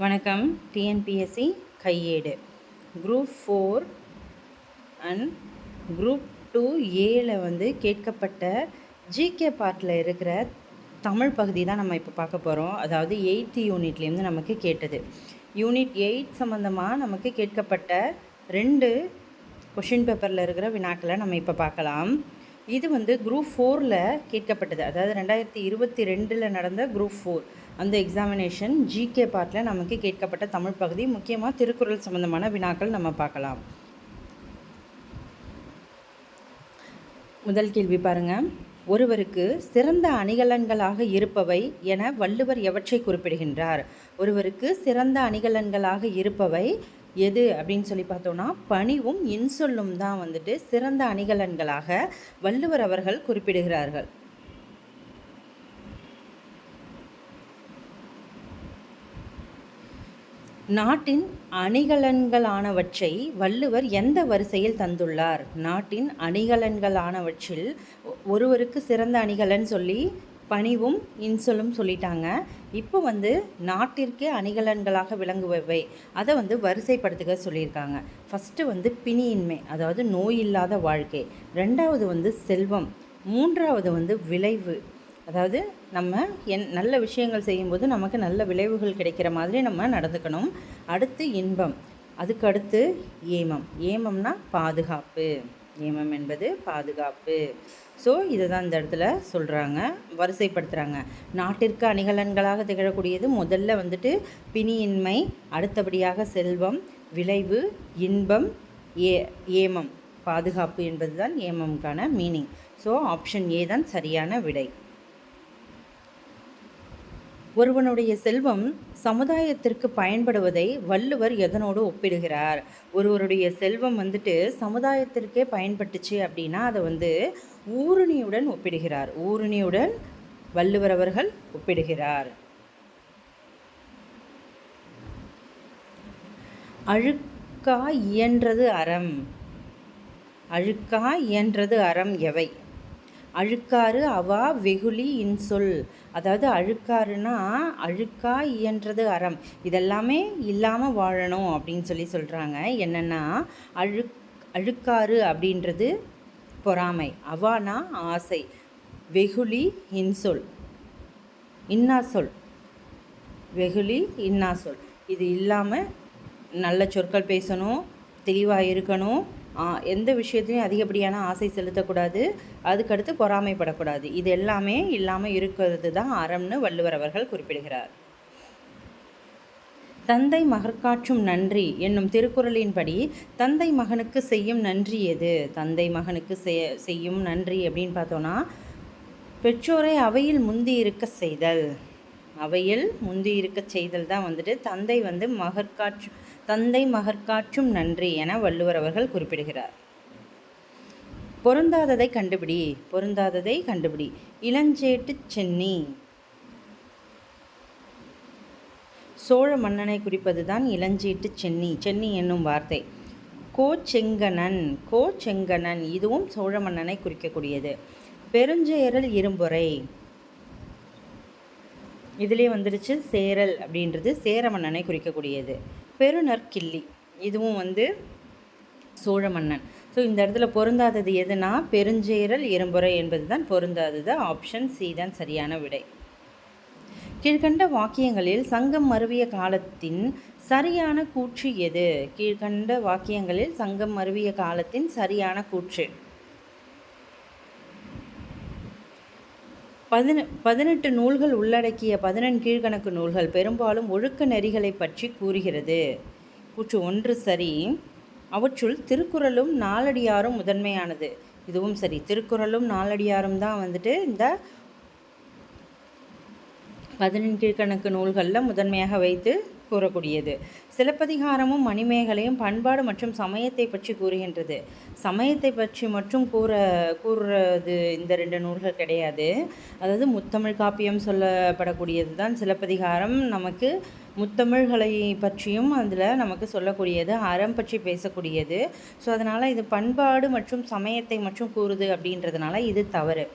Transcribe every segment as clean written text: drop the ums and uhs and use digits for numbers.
வணக்கம். டிஎன்பிஎஸ்சி கையேடு group 4 and group 2 ஏல வந்து கேட்கப்பட்ட ஜிகே பார்ட்டில் இருக்கிற தமிழ் பகுதி தான் நம்ம இப்போ பார்க்க போகிறோம். அதாவது 8th யூனிட்லேருந்து நமக்கு கேட்டது. யூனிட் 8 சம்மந்தமாக நமக்கு கேட்கப்பட்ட 2 கொஷின் பேப்பரில் இருக்கிற வினாக்களை நம்ம இப்போ பார்க்கலாம். இது வந்து குரூப் 4ல் கேட்கப்பட்டது. அதாவது 2022 நடந்த குரூப் 4 அந்த எக்ஸாமினேஷன் ஜிகே பார்ட்டில் நமக்கு கேட்கப்பட்ட தமிழ் பகுதி. முக்கியமாக திருக்குறள் சம்பந்தமான வினாக்கள் நம்ம பார்க்கலாம். முதல் கேள்வி பாருங்கள். ஒருவருக்கு சிறந்த அணிகலன்களாக இருப்பவை என வள்ளுவர் எவற்றை குறிப்பிடுகின்றார்? ஒருவருக்கு சிறந்த அணிகலன்களாக இருப்பவை எது அப்படின்னு சொல்லி பார்த்தோன்னா பணிவும் இன்சொல்லும் தான் வந்துட்டு சிறந்த அணிகலன்களாக வள்ளுவர் அவர்கள் குறிப்பிடுகிறார்கள். நாட்டின் அணிகலன்களானவற்றை வள்ளுவர் எந்த வரிசையில் தந்துள்ளார்? நாட்டின் அணிகலன்களானவற்றில் ஒருவருக்கு சிறந்த அணிகலன் சொல்லி பணிவும் இன்சொல்லும் சொல்லிட்டாங்க. இப்போ வந்து நாட்டிற்கே அணிகலன்களாக விளங்குபவை அதை வந்து வரிசைப்படுத்துக சொல்லியிருக்காங்க. ஃபஸ்ட்டு வந்து பிணியின்மை, அதாவது நோய் இல்லாத வாழ்க்கை. ரெண்டாவது வந்து செல்வம். மூன்றாவது வந்து விளைவு, அதாவது நம்ம நல்ல விஷயங்கள் செய்யும்போது நமக்கு நல்ல விளைவுகள் கிடைக்கிற மாதிரி நம்ம நடந்துக்கணும். அடுத்து இன்பம், அதுக்கு அடுத்து ஏமம். ஏமம்னா பாதுகாப்பு. ஏமம் என்பது பாதுகாப்பு. ஸோ இதை தான் இந்த இடத்துல சொல்கிறாங்க, வரிசைப்படுத்துகிறாங்க. நாட்டிற்கு அணிகலன்களாக திகழக்கூடியது முதல்ல வந்துட்டு பிணியின்மை, அடுத்தபடியாக செல்வம், விளைவு, இன்பம், ஏமம், பாதுகாப்பு என்பது தான் ஏமம்கான மீனிங். ஸோ ஆப்ஷன் ஏ தான் சரியான விடை. ஒருவனுடைய செல்வம் சமுதாயத்திற்கு பயன்படுவதை வள்ளுவர் எதனோடு ஒப்பிடுகிறார்? ஒருவருடைய செல்வம் வந்துட்டு சமுதாயத்திற்கே பயன்பட்டுச்சு அப்படின்னா அதை வந்து ஊருணியுடன் ஒப்பிடுகிறார். ஊருணியுடன் வள்ளுவர் அவர்கள் ஒப்பிடுகிறார். அழுக்கா இயன்றது அறம். அழுக்கா இயன்றது அறம் எவை? அழுக்காறு அவா வெகுளி இன்சொல். அதாவது அழுக்காறுனா அழுக்கா இயன்றது அறம், இதெல்லாமே இல்லாமல் வாழணும் அப்படின்னு சொல்கிறாங்க. என்னென்னா அழுக்காறு அப்படின்றது பொறாமை, அவானா ஆசை, வெகுளி இன்சொல், இன்னாசொல். வெகுளி இன்னாசொல் இது இல்லாமல் நல்ல சொற்கள் பேசணும், தெளிவாக இருக்கணும், எந்த விஷயத்துலையும் அதிகப்படியான ஆசை செலுத்தக்கூடாது, அதுக்கடுத்து பொறாமைப்படக்கூடாது. இது எல்லாமே இல்லாமல் இருக்கிறது தான் அறம்னு வள்ளுவர் அவர்கள் குறிப்பிடுகிறார். தந்தை மகற்காற்றும் நன்றி என்னும் திருக்குறளின்படி தந்தை மகனுக்கு செய்யும் நன்றி எது? தந்தை மகனுக்கு செய்யும் நன்றி அப்படின்னு பார்த்தோன்னா பெற்றோரை அவையில் முந்தி இருக்க செய்தல். அவையில் முந்தி இருக்க செய்தல் தான் வந்துட்டு தந்தை மகற்காற்றும் நன்றி என வள்ளுவர் அவர்கள் குறிப்பிடுகிறார். பொருந்தாததை கண்டுபிடி. பொருந்தாததை கண்டுபிடி. இளஞ்சேட்டு சென்னி. சோழ மன்னனை குறிப்பது தான் இளஞ்சேட்டு சென்னி. சென்னி என்னும் வார்த்தை. கோச்செங்கணன். கோச்செங்கணன் இதுவும் சோழ மன்னனை குறிக்கக்கூடியது. பெருஞ்சேரல் இரும்பொறை, இதிலே வந்துடுச்சு சேரல் அப்படின்றது சேர மன்னனை குறிக்கக்கூடியது. பெருநற்கிள்ளி இதுவும் வந்து சோழ மன்னன். ஸோ இந்த இடத்துல பொருந்தாதது எதுனா பெருஞ்சேரல் இரும்புரை என்பது தான் பொருந்தாதது. ஆப்ஷன் சி தான் சரியான விடை. கீழ்கண்ட வாக்கியங்களில் சங்கம் மருவிய காலத்தின் சரியான கூற்று எது? கீழ்கண்ட வாக்கியங்களில் சங்கம் மருவிய காலத்தின் சரியான கூற்று. 18 நூல்கள் உள்ளடக்கிய 11 கீழ்கணக்கு நூல்கள் பெரும்பாலும் ஒழுக்க நெறிகளை பற்றி கூறுகிறது. கூற்று 1 சரி. அவற்றுள் திருக்குறளும் நாலடியாரும் முதன்மையானது. இதுவும் சரி. திருக்குறளும் நாலடியாரும் தான் வந்துட்டு இந்த 11 கீழ்கணக்கு நூல்களில் முதன்மையாக வைத்து கூறக்கூடியது. சிலப்பதிகாரமும் மணிமேகலையும் பண்பாடு மற்றும் சமயத்தை பற்றி கூறுகின்றது. சமயத்தை பற்றி மட்டும் கூறுறது இந்த 2 நூல்கள் கிடையாது. அதாவது முத்தமிழ் காப்பியம் சொல்லப்படக்கூடியது தான் சிலப்பதிகாரம். நமக்கு முத்தமிழ்களை பற்றியும் அதில் நமக்கு சொல்லக்கூடியது, அறம் பற்றி பேசக்கூடியது. ஸோ அதனால் இது பண்பாடு மற்றும் சமயத்தை மட்டும் கூறுது அப்படின்றதுனால இது தவறு.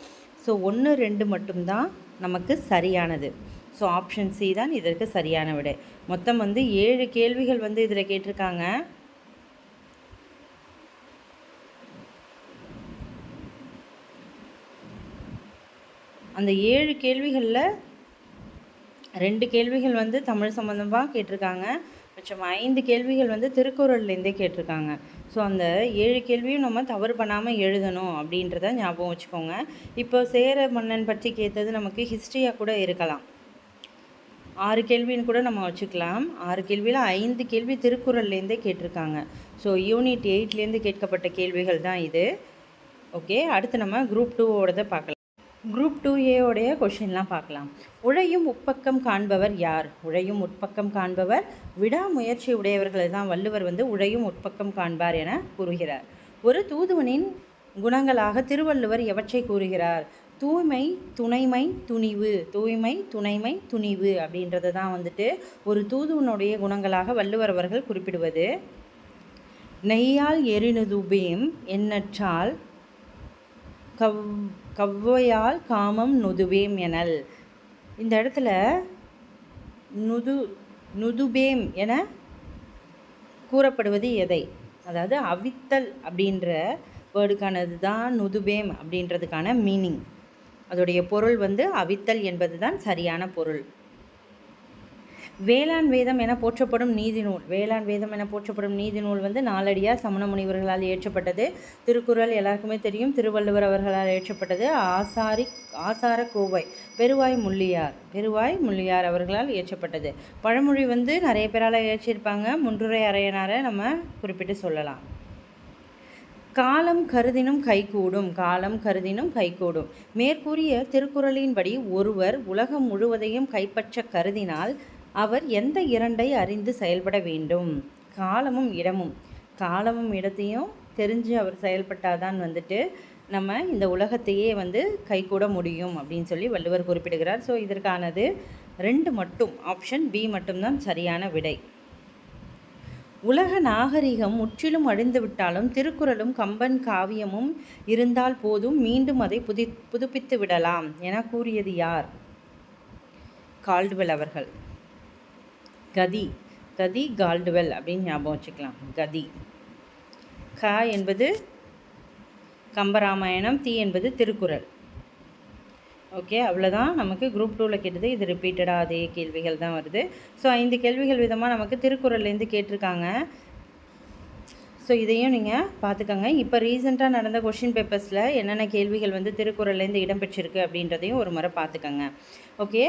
ஸோ 1, 2 மட்டும்தான் நமக்கு சரியானது. ஸோ ஸோ ஆப்ஷன் சி தான் இதற்கு சரியான விடை. மொத்தம் வந்து 7 கேள்விகள் வந்து இதில் கேட்டிருக்காங்க. அந்த 7 கேள்விகளில் 2 கேள்விகள் வந்து தமிழ் சம்மந்தமாக கேட்டிருக்காங்க. மிச்சம் 5 கேள்விகள் வந்து திருக்குறள்லேருந்தே கேட்டிருக்காங்க. ஸோ அந்த 7 கேள்வியும் நம்ம தவறு பண்ணாமல் எழுதணும் அப்படின்றத ஞாபகம் வச்சுக்கோங்க. இப்போ சேர மன்னன் பற்றி கேட்டது நமக்கு ஹிஸ்ட்ரியாக கூட இருக்கலாம். 6 கேள்வின்னு கூட நம்ம வச்சுக்கலாம். 6 கேள்வியில் 5 கேள்வி திருக்குறள்லேருந்தே கேட்டிருக்காங்க. ஸோ யூனிட் 8லேருந்து கேட்கப்பட்ட கேள்விகள் தான் இது. ஓகே, அடுத்து நம்ம குரூப் 2ஓடதை பார்க்கலாம். குரூப் 2A கொஷின்லாம் பார்க்கலாம். உழையும் உட்பக்கம் காண்பவர் யார்? உழையும் உட்பக்கம் காண்பவர் விடாமுயற்சி உடையவர்களை தான் வள்ளுவர் வந்து உழையும் உட்பக்கம் காண்பார் என கூறுகிறார். ஒரு தூதுவனின் குணங்களாக திருவள்ளுவர் எவற்றை கூறுகிறார்? தூய்மை, துணைமை, துணிவு. தூய்மை, துணைமை, துணிவு அப்படின்றது தான் வந்துட்டு ஒரு தூதுவனுடைய குணங்களாக வள்ளுவர் அவர்கள் குறிப்பிடுவது. நெய்யால் எரினுதுபேம் எண்ணற்றால் கவ்வையால் காமம் நுதுவேம் எனல். இந்த இடத்துல நுதுபேம் என கூறப்படுவது எதை? அதாவது அவித்தல் அப்படின்ற வேர்டுக்கானது தான் நுதுபேம் அப்படின்றதுக்கான மீனிங். அதோடைய பொருள் வந்து அவித்தல் என்பது தான் சரியான பொருள். வேளாண் வேதம் என போற்றப்படும் நீதி நூல். வேளாண் வேதம் என போற்றப்படும் நீதி நூல் வந்து நாலடியார் சமண முனிவர்களால் இயற்றப்பட்டது. திருக்குறள் எல்லாருக்குமே தெரியும், திருவள்ளுவர் அவர்களால் இயற்றப்பட்டது. ஆசார கோவை பெருவாய் முள்ளியார் அவர்களால் இயற்றப்பட்டது. பழமொழி வந்து நிறைய பேரால் இயற்றியிருப்பாங்க. முன்றுரை அறையனாரை நம்ம குறிப்பிட்டு சொல்லலாம். காலம் கருதினும் கைகூடும். மேற்கூறிய திருக்குறளின்படி ஒருவர் உலகம் முழுவதையும் கைப்பற்ற கருதினால் அவர் எந்த 2ஐ அறிந்து செயல்பட வேண்டும்? காலமும் இடத்தையும் தெரிஞ்சு அவர் செயல்பட்டாதான் வந்துட்டு நம்ம இந்த உலகத்தையே வந்து கைகூட முடியும் அப்படின்னு சொல்லி வள்ளுவர் குறிப்பிடுகிறார். ஸோ இதற்கானது 2 மட்டும், ஆப்ஷன் பி மட்டும்தான் சரியான விடை. உலக நாகரிகம் முற்றிலும் அழிந்துவிட்டாலும் திருக்குறளும் கம்பன் காவியமும் இருந்தால் போதும், மீண்டும் அதை புதுப்பித்து விடலாம் என கூறியது யார்? கால்டுவெல் அவர்கள். கதி கால்டுவெல் அப்படின்னு ஞாபகம் வச்சுக்கலாம். கதி. க என்பது கம்பராமாயணம், தி என்பது திருக்குறள். ஓகே, அவ்வளோதான். நமக்கு குரூப் 2ல் கேட்டது. இது ரிப்பீட்டடாக அதே கேள்விகள் தான் வருது. ஸோ 5 கேள்விகள் விதமாக நமக்கு திருக்குறள்லேருந்து கேட்டிருக்காங்க. ஸோ இதையும் நீங்கள் பார்த்துக்கோங்க. இப்போ ரீசெண்டாக நடந்த கொஷின் பேப்பர்ஸில் என்னென்ன கேள்விகள் வந்து திருக்குறள்லேருந்து இடம்பெற்றிருக்கு அப்படின்றதையும் ஒரு முறை பார்த்துக்கோங்க. ஓகே,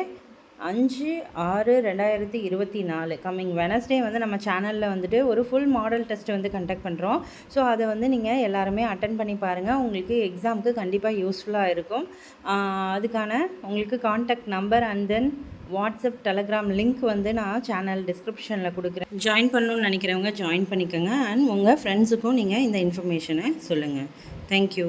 5/6/2024 கம்மிங் வெனஸ்டே வந்து நம்ம சேனலில் வந்துட்டு ஒரு ஃபுல் மாடல் டெஸ்ட் வந்து கண்டக்ட் பண்ணுறோம். ஸோ அதை வந்து நீங்கள் எல்லாருமே அட்டன் பண்ணி பாருங்கள். உங்களுக்கு எக்ஸாமுக்கு கண்டிப்பாக யூஸ்ஃபுல்லாக இருக்கும். அதுக்கான உங்களுக்கு contact number and then WhatsApp, Telegram link வந்து நான் சேனல் டிஸ்கிரிப்ஷனில் கொடுக்குறேன். ஜாயின் பண்ணணுன்னு நினைக்கிறவங்க ஜாயின் பண்ணிக்கோங்க. அண்ட் உங்கள் ஃப்ரெண்ட்ஸுக்கும் நீங்கள் இந்த இன்ஃபர்மேஷனை சொல்லுங்கள். தேங்க்யூ.